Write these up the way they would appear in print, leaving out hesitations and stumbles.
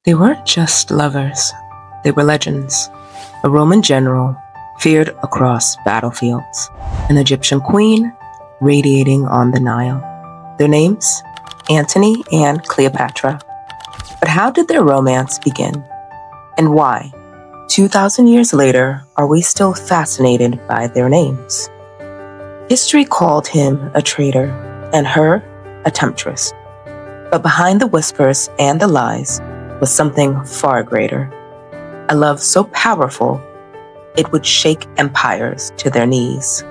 They weren't just lovers, they were legends. A Roman general feared across battlefields, an Egyptian queen radiating on the Nile. Their names? Antony and Cleopatra. But how did their romance begin? And why, 2,000 years later, are we still fascinated by their names? History called him a traitor and her a temptress. But behind the whispers and the lies was something far greater. A love so powerful, it would shake empires to their knees.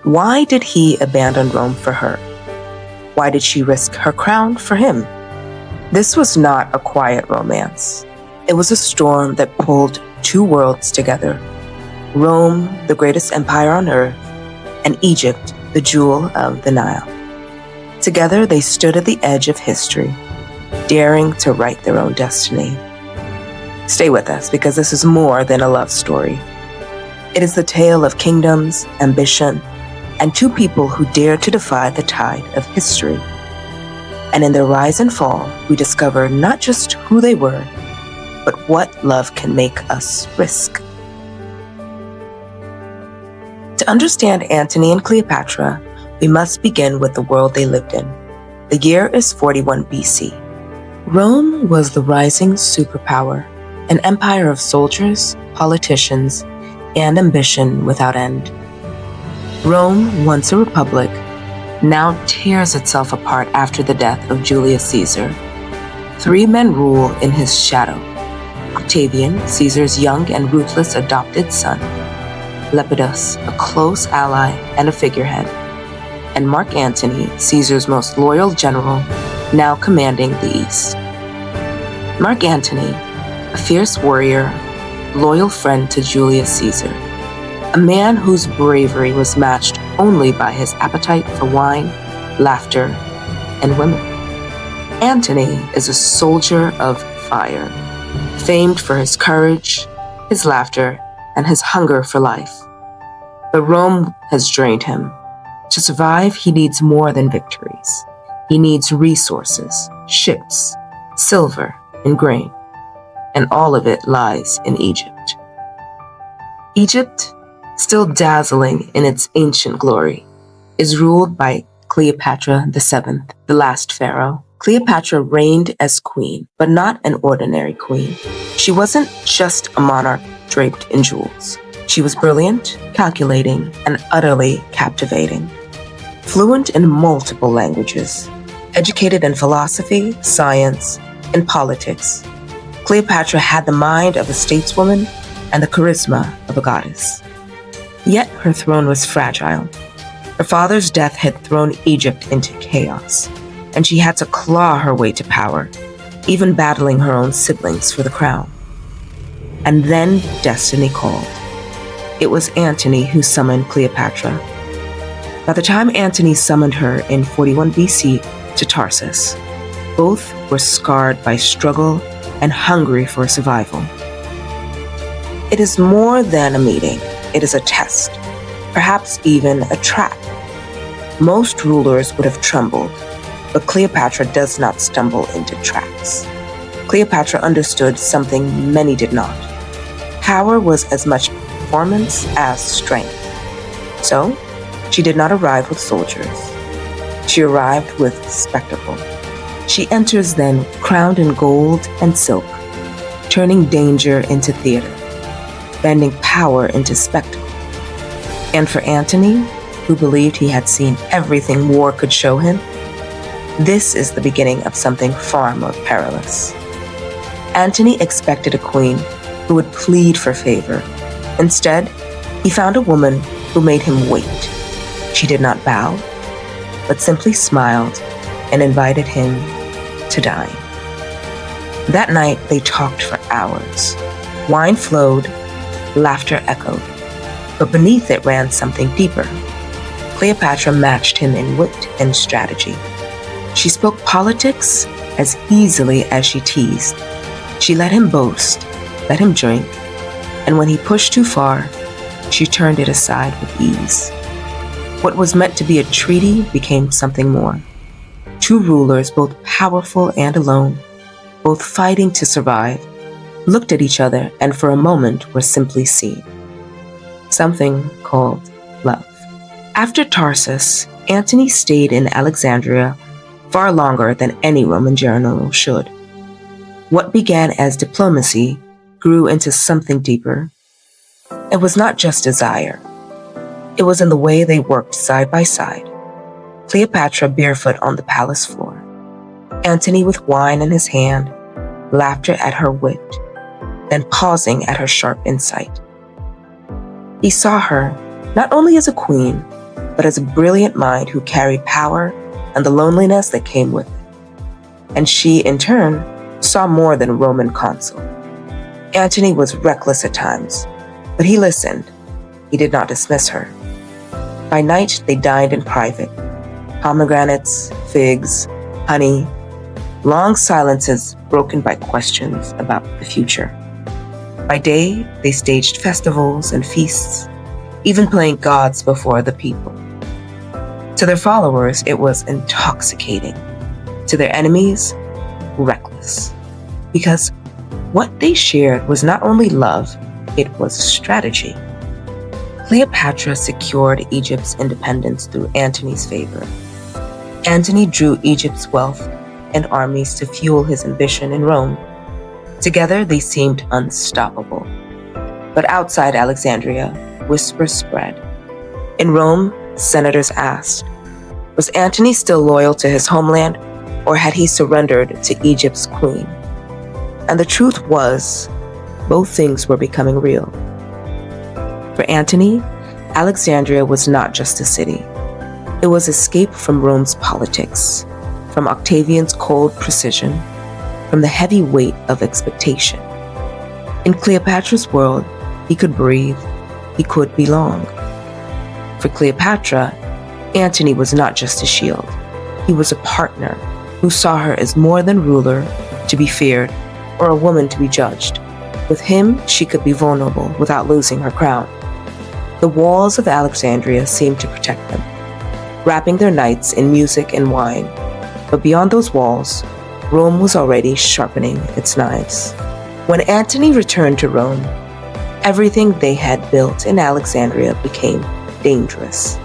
Why did he abandon Rome for her? Why did she risk her crown for him? This was not a quiet romance. It was a storm that pulled two worlds together. Rome, the greatest empire on earth, and Egypt, the jewel of the Nile. Together, they stood at the edge of history, daring to write their own destiny. Stay with us, because this is more than a love story. It is the tale of kingdoms, ambition, and two people who dared to defy the tide of history. And in their rise and fall, we discover not just who they were, but what love can make us risk. To understand Antony and Cleopatra, we must begin with the world they lived in. The year is 41 BC. Rome was the rising superpower, an empire of soldiers, politicians, and ambition without end. Rome, once a republic, now tears itself apart after the death of Julius Caesar. Three men rule in his shadow: Octavian, Caesar's young and ruthless adopted son; Lepidus, a close ally and a figurehead; and Mark Antony, Caesar's most loyal general, now commanding the East. Mark Antony, a fierce warrior, loyal friend to Julius Caesar, a man whose bravery was matched only by his appetite for wine, laughter, and women. Antony is a soldier of fire, famed for his courage, his laughter, and his hunger for life. But Rome has drained him. To survive, he needs more than victories. He needs resources, ships, silver, and grain. And all of it lies in Egypt. Egypt, still dazzling in its ancient glory, is ruled by Cleopatra VII, the last pharaoh. Cleopatra reigned as queen, but not an ordinary queen. She wasn't just a monarch draped in jewels. She was brilliant, calculating, and utterly captivating. Fluent in multiple languages, educated in philosophy, science, and politics, Cleopatra had the mind of a stateswoman and the charisma of a goddess. Yet her throne was fragile. Her father's death had thrown Egypt into chaos, and she had to claw her way to power, even battling her own siblings for the crown. And then destiny called. It was Antony who summoned Cleopatra. By the time Antony summoned her in 41 BC to Tarsus, both were scarred by struggle and hungry for survival. It is more than a meeting. It is a test, perhaps even a trap. Most rulers would have trembled, but Cleopatra does not stumble into traps. Cleopatra understood something many did not. Power was as much performance as strength. So, she did not arrive with soldiers. She arrived with spectacle. She enters then crowned in gold and silk, turning danger into theater, bending power into spectacle. And for Antony, who believed he had seen everything war could show him, this is the beginning of something far more perilous. Antony expected a queen who would plead for favor. Instead, he found a woman who made him wait. She did not bow, but simply smiled and invited him to dine. That night, they talked for hours. Wine flowed, laughter echoed, but beneath it ran something deeper. Cleopatra matched him in wit and strategy. She spoke politics as easily as she teased. She let him boast, let him drink, and when he pushed too far, she turned it aside with ease. What was meant to be a treaty became something more. Two rulers, both powerful and alone, both fighting to survive, looked at each other and for a moment were simply seen. Something called love. After Tarsus, Antony stayed in Alexandria far longer than any Roman general should. What began as diplomacy grew into something deeper. It was not just desire. It was in the way they worked side by side. Cleopatra barefoot on the palace floor, Antony with wine in his hand, laughter at her wit, then pausing at her sharp insight. He saw her not only as a queen, but as a brilliant mind who carried power and the loneliness that came with it. And she, in turn, saw more than a Roman consul. Antony was reckless at times, but he listened. He did not dismiss her. By night, they dined in private. Pomegranates, figs, honey, long silences broken by questions about the future. By day, they staged festivals and feasts, even playing gods before the people. To their followers, it was intoxicating. To their enemies, reckless. Because what they shared was not only love, it was strategy. Cleopatra secured Egypt's independence through Antony's favor. Antony drew Egypt's wealth and armies to fuel his ambition in Rome. Together, they seemed unstoppable. But outside Alexandria, whispers spread. In Rome, senators asked, was Antony still loyal to his homeland, or had he surrendered to Egypt's queen? And the truth was, both things were becoming real. For Antony, Alexandria was not just a city. It was escape from Rome's politics, from Octavian's cold precision, from the heavy weight of expectation. In Cleopatra's world, he could breathe, he could belong. For Cleopatra, Antony was not just a shield. He was a partner who saw her as more than ruler to be feared or a woman to be judged. With him, she could be vulnerable without losing her crown. The walls of Alexandria seemed to protect them, wrapping their nights in music and wine. But beyond those walls, Rome was already sharpening its knives. When Antony returned to Rome, everything they had built in Alexandria became dangerous.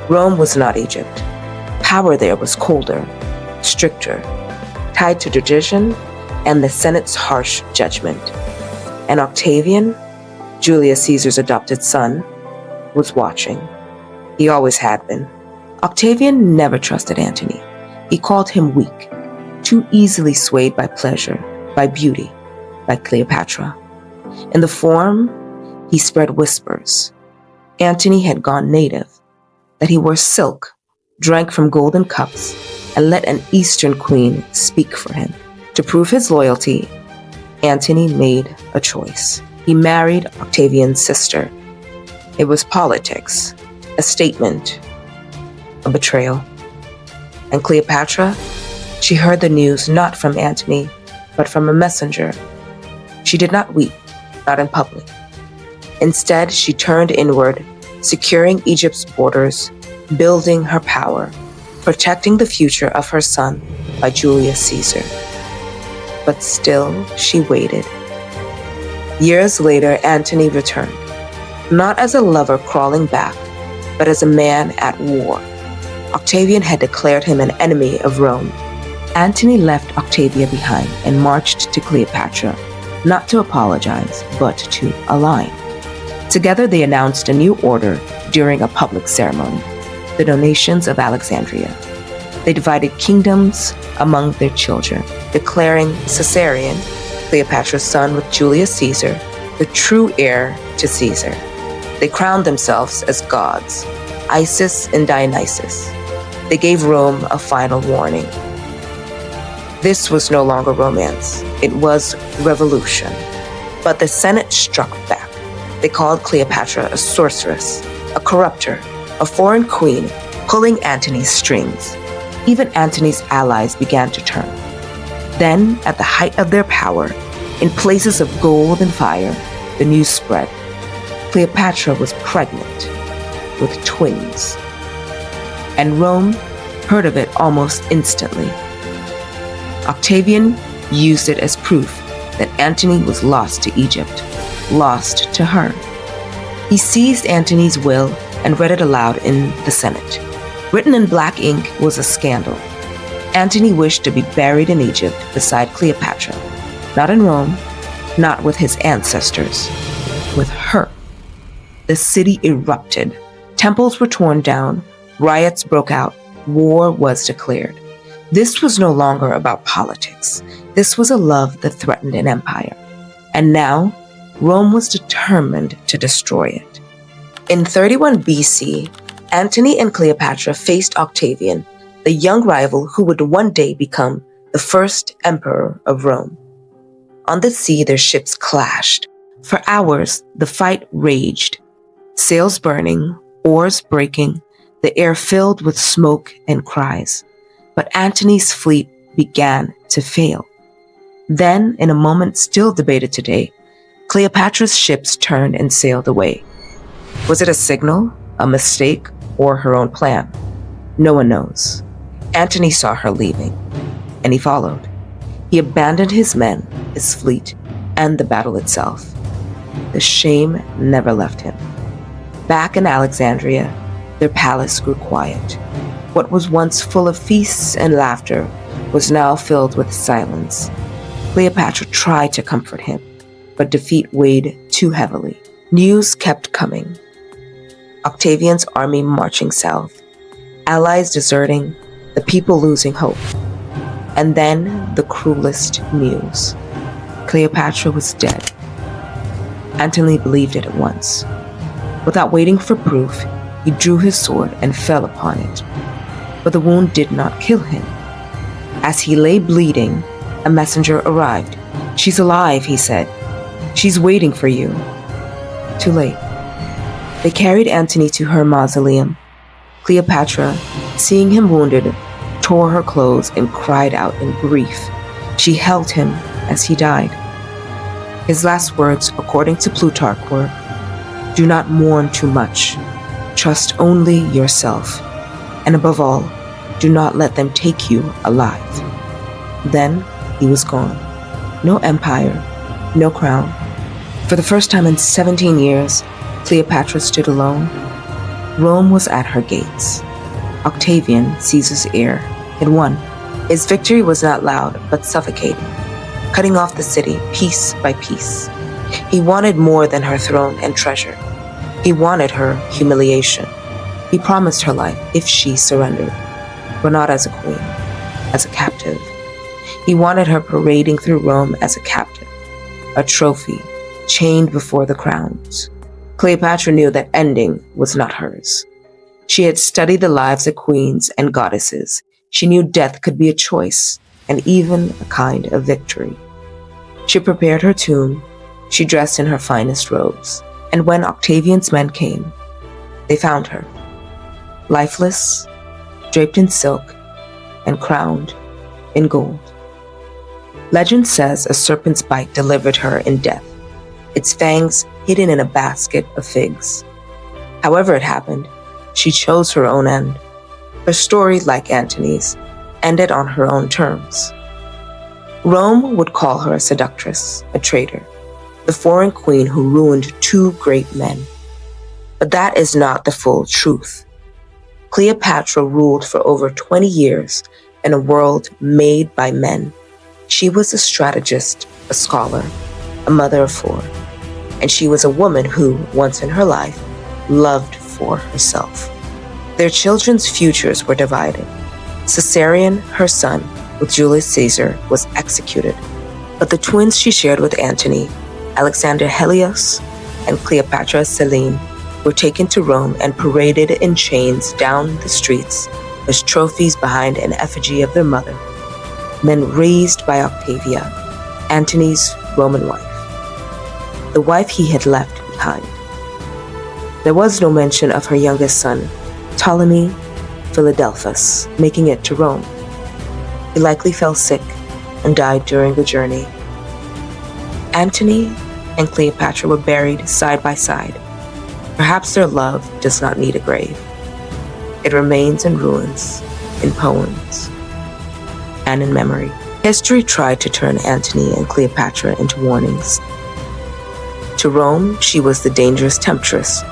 Rome was not Egypt. Power there was colder, stricter, tied to tradition and the Senate's harsh judgment. And Octavian, Julius Caesar's adopted son, was watching. He always had been. Octavian never trusted Antony. He called him weak, too easily swayed by pleasure, by beauty, by Cleopatra. In the forum, he spread whispers. Antony had gone native, that he wore silk, drank from golden cups, and let an Eastern queen speak for him. To prove his loyalty, Antony made a choice. He married Octavian's sister. It was politics, a statement, a betrayal. And Cleopatra, she heard the news not from Antony, but from a messenger. She did not weep, not in public. Instead, she turned inward, securing Egypt's borders, building her power, protecting the future of her son by Julius Caesar. But still, she waited. Years later, Antony returned, not as a lover crawling back, but as a man at war. Octavian had declared him an enemy of Rome. Antony left Octavia behind and marched to Cleopatra, not to apologize, but to align. Together they announced a new order during a public ceremony, the donations of Alexandria. They divided kingdoms among their children, declaring Caesarion, Cleopatra's son with Julius Caesar, the true heir to Caesar. They crowned themselves as gods, Isis and Dionysus. They gave Rome a final warning. This was no longer romance. It was revolution. But the Senate struck back. They called Cleopatra a sorceress, a corrupter, a foreign queen, pulling Antony's strings. Even Antony's allies began to turn. Then, at the height of their power, in places of gold and fire, the news spread. Cleopatra was pregnant with twins. And Rome heard of it almost instantly. Octavian used it as proof that Antony was lost to Egypt, lost to her. He seized Antony's will and read it aloud in the Senate. Written in black ink was a scandal. Antony wished to be buried in Egypt beside Cleopatra, not in Rome, not with his ancestors, with her. The city erupted. Temples were torn down, riots broke out, war was declared. This was no longer about politics. This was a love that threatened an empire. And now, Rome was determined to destroy it. In 31 BC, Antony and Cleopatra faced Octavian, the young rival who would one day become the first emperor of Rome. On the sea, their ships clashed. For hours, the fight raged. Sails burning, oars breaking, the air filled with smoke and cries. But Antony's fleet began to fail. Then, in a moment still debated today, Cleopatra's ships turned and sailed away. Was it a signal, a mistake, or her own plan? No one knows. Antony saw her leaving, and he followed. He abandoned his men, his fleet, and the battle itself. The shame never left him. Back in Alexandria, their palace grew quiet. What was once full of feasts and laughter was now filled with silence. Cleopatra tried to comfort him, but defeat weighed too heavily. News kept coming. Octavian's army marching south, allies deserting, the people losing hope. And then the cruelest news. Cleopatra was dead. Antony believed it at once. Without waiting for proof, he drew his sword and fell upon it. But the wound did not kill him. As he lay bleeding, a messenger arrived. "She's alive," he said. "She's waiting for you." Too late. They carried Antony to her mausoleum. Cleopatra, seeing him wounded, tore her clothes and cried out in grief. She held him as he died. His last words, according to Plutarch, were, "Do not mourn too much. Trust only yourself. And above all, do not let them take you alive." Then he was gone. No empire, no crown. For the first time in 17 years, Cleopatra stood alone. Rome was at her gates. Octavian, Caesar's heir, had won. His victory was not loud, but suffocating, cutting off the city piece by piece. He wanted more than her throne and treasure. He wanted her humiliation. He promised her life if she surrendered, but not as a queen, as a captive. He wanted her parading through Rome as a captive, a trophy, chained before the crowns. Cleopatra knew that ending was not hers. She had studied the lives of queens and goddesses. She knew death could be a choice and even a kind of victory. She prepared her tomb. She dressed in her finest robes. And when Octavian's men came, they found her, lifeless, draped in silk, and crowned in gold. Legend says a serpent's bite delivered her in death, its fangs hidden in a basket of figs. However it happened, she chose her own end. Her story, like Antony's, ended on her own terms. Rome would call her a seductress, a traitor, the foreign queen who ruined two great men. But that is not the full truth. Cleopatra ruled for over 20 years in a world made by men. She was a strategist, a scholar, a mother of four, and she was a woman who, once in her life, loved for herself. Their children's futures were divided. Caesarion, her son, with Julius Caesar, was executed, but the twins she shared with Antony, Alexander Helios and Cleopatra Selene, were taken to Rome and paraded in chains down the streets as trophies behind an effigy of their mother, then raised by Octavia, Antony's Roman wife, the wife he had left behind. There was no mention of her youngest son, Ptolemy Philadelphus, making it to Rome. He likely fell sick and died during the journey. Antony and Cleopatra were buried side by side. Perhaps their love does not need a grave. It remains in ruins, in poems, and in memory. History tried to turn Antony and Cleopatra into warnings. To Rome, she was the dangerous temptress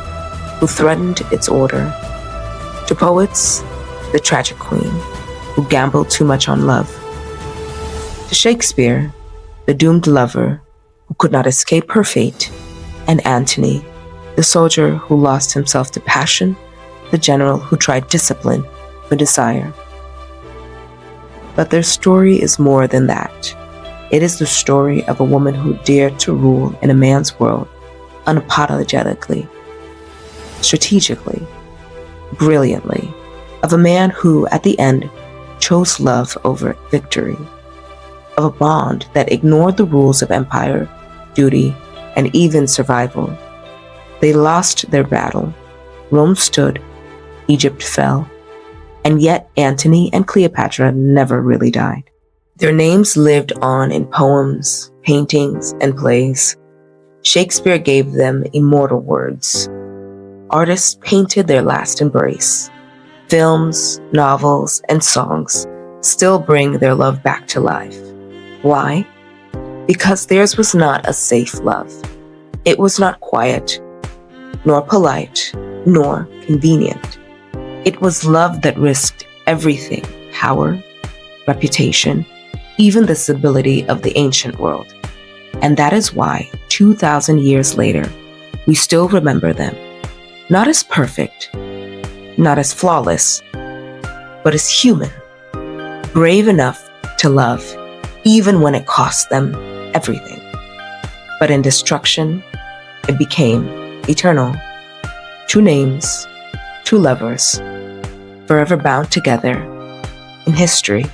who threatened its order. To poets, the tragic queen who gambled too much on love. To Shakespeare, the doomed lover who could not escape her fate, and Antony, the soldier who lost himself to passion, the general who tried discipline for desire. But their story is more than that. It is the story of a woman who dared to rule in a man's world unapologetically, strategically, brilliantly, of a man who, at the end, chose love over victory, of a bond that ignored the rules of empire, duty, and even survival. They lost their battle. Rome stood, Egypt fell, and yet Antony and Cleopatra never really died. Their names lived on in poems, paintings, and plays. Shakespeare gave them immortal words. Artists painted their last embrace. Films, novels, and songs still bring their love back to life. Why? Because theirs was not a safe love. It was not quiet, nor polite, nor convenient. It was love that risked everything: power, reputation, even the stability of the ancient world. And that is why, 2,000 years later, we still remember them. Not as perfect, not as flawless, but as human, brave enough to love, even when it cost them everything. But in destruction, it became eternal. Two names, two lovers, forever bound together in history.